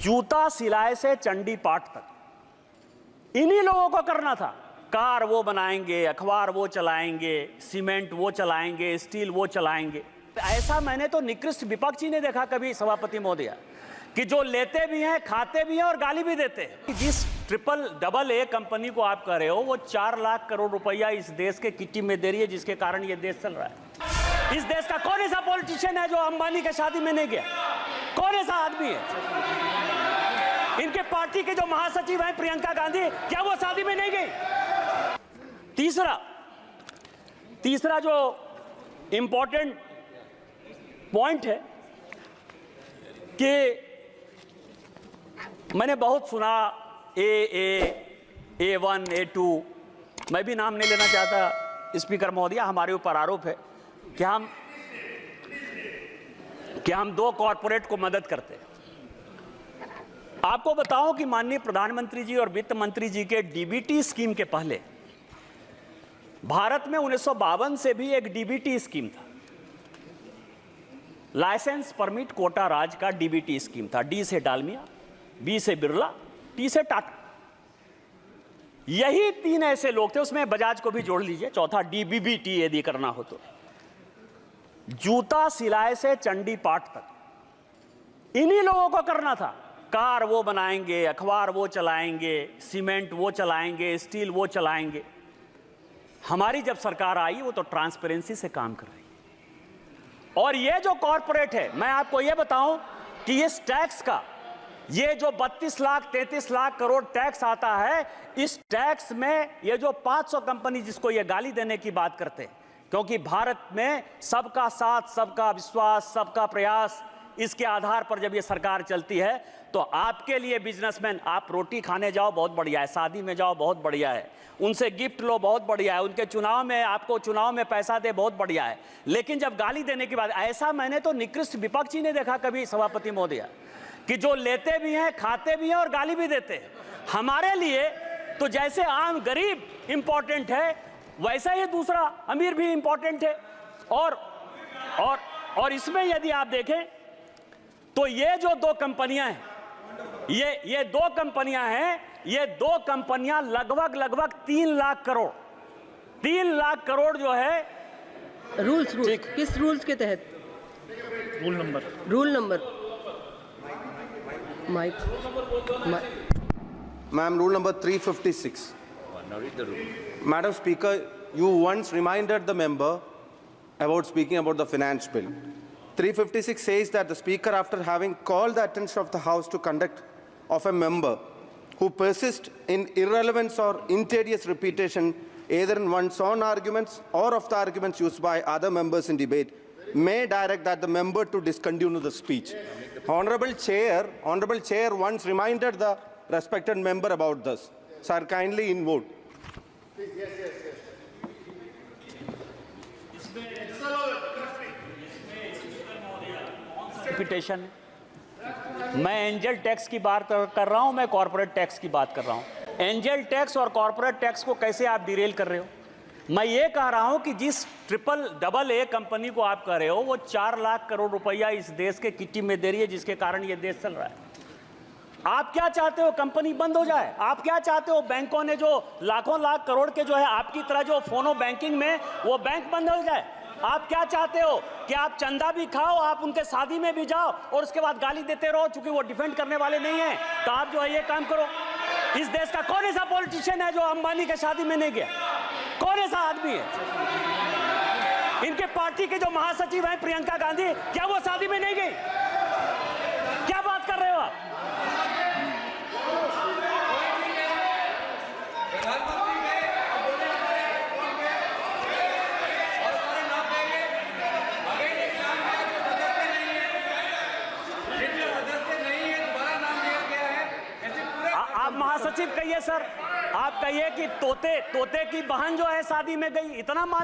जूता सिलाए से चंडी पाठ तक इन्हीं लोगों को करना था। कार वो बनाएंगे, अखबार वो चलाएंगे, सीमेंट वो चलाएंगे, स्टील वो चलाएंगे। ऐसा मैंने तो निकृष्ट विपक्ष ही नहीं देखा कभी सभापति महोदय, कि जो लेते भी हैं, खाते भी हैं और गाली भी देते हैं। जिस AAA कंपनी को आप कह रहे हो, वो 4 लाख करोड़ रुपया इस देश के किट्टी में दे रही है, जिसके कारण ये देश चल रहा है। इस देश का कौन ऐसा पॉलिटिशियन है जो अंबानी के शादी में नहीं गया? कौन ऐसा आदमी है? इनके पार्टी के जो महासचिव हैं प्रियंका गांधी, क्या वो शादी में नहीं गई? तीसरा जो इंपॉर्टेंट पॉइंट है कि मैंने बहुत सुना A1, A2, मैं भी नाम नहीं लेना चाहता स्पीकर महोदय, हमारे ऊपर आरोप है कि हम 2 कॉरपोरेट को मदद करते हैं। आपको बताऊं कि माननीय प्रधानमंत्री जी और वित्त मंत्री जी के डीबीटी स्कीम के पहले भारत में 1952 से भी एक डीबीटी स्कीम था, लाइसेंस परमिट कोटा राज का डीबीटी स्कीम था। डी से डालमिया, बी से बिरला, टी से टाटा। यही 3 ऐसे लोग थे, उसमें बजाज को भी जोड़ लीजिए, चौथा डीबीबीटी यदि करना हो तो। जूता सिलाए से चंडी पाठ तक इन्हीं लोगों को करना था। कार वो बनाएंगे, अखबार वो चलाएंगे, सीमेंट वो चलाएंगे, स्टील वो चलाएंगे। हमारी जब सरकार आई, वो तो ट्रांसपेरेंसी से काम कर रही है। और ये जो कॉरपोरेट है, मैं आपको ये बताऊं कि इस टैक्स का, ये जो 32 लाख 33 लाख करोड़ टैक्स आता है, इस टैक्स में ये जो 500 कंपनी जिसको ये गाली देने की बात करते हैं, क्योंकि भारत में सबका साथ, सबका विश्वास, सबका प्रयास, इसके आधार पर जब ये सरकार चलती है, तो आपके लिए बिजनेसमैन, आप रोटी खाने जाओ बहुत बढ़िया है, शादी में जाओ बहुत बढ़िया है, उनसे गिफ्ट लो बहुत बढ़िया है, उनके चुनाव में आपको चुनाव में पैसा दे बहुत बढ़िया है। लेकिन जब गाली देने की बात, ऐसा मैंने तो निकृष्ट विपक्ष ही नहीं देखा कभी सभापति महोदय, कि जो लेते भी हैं, खाते भी हैं और गाली भी देते हैं। हमारे लिए तो जैसे आम गरीब इंपॉर्टेंट है, वैसा ही दूसरा अमीर भी इंपॉर्टेंट है। और इसमें यदि आप देखें तो ये जो 2 कंपनियां हैं, ये 2 कंपनियां हैं, ये 2 कंपनियां लगभग 3 लाख करोड़ जो है। रूल्स किस रूल्स के तहत? रूल नंबर माइक Ma'am, rule number 356. Now read the rule. Madam Speaker, you once reminded the member about speaking about the finance bill. 356 says that the Speaker, after having called the attention of the House to conduct of a member who persists in irrelevance or injurious repetition, either in one's own arguments or of the arguments used by other members in debate, may direct that the member to discontinue the speech. Honorable Chair once reminded the respected member about this. Sir, kindly in vote. Repetition, मैं angel tax की बात कर रहा हूं, मैं corporate tax की बात कर रहा हूं। एंजल टैक्स और कॉर्पोरेट टैक्स को कैसे आप डिरेल कर रहे हो? मैं ये कह रहा हूं कि जिस AAA कंपनी को आप कह रहे हो, वो 4 लाख करोड़ रुपया इस देश के किट्टी में दे रही है, जिसके कारण ये देश चल रहा है। आप क्या चाहते हो? कंपनी बंद हो जाए? आप क्या चाहते हो? बैंकों ने जो लाखों लाख करोड़ के जो है आपकी तरह जो फोनो बैंकिंग में, वो बैंक बंद हो जाए? आप क्या चाहते हो कि आप चंदा भी खाओ, आप उनके शादी में भी जाओ और उसके बाद गाली देते रहो, चूंकि वो डिफेंड करने वाले नहीं है? तो आप जो है ये काम करो। इस देश का कौन ऐसा पॉलिटिशियन है जो अंबानी के शादी में नहीं गया? कौन ऐसा आदमी है? इनके पार्टी के जो महासचिव हैं प्रियंका गांधी, क्या वो शादी में नहीं गई? क्या बात कर रहे हो आप? आप महासचिव कहिए सर, आप कहिए कि तोते की बहन जो है शादी में गई, इतना मान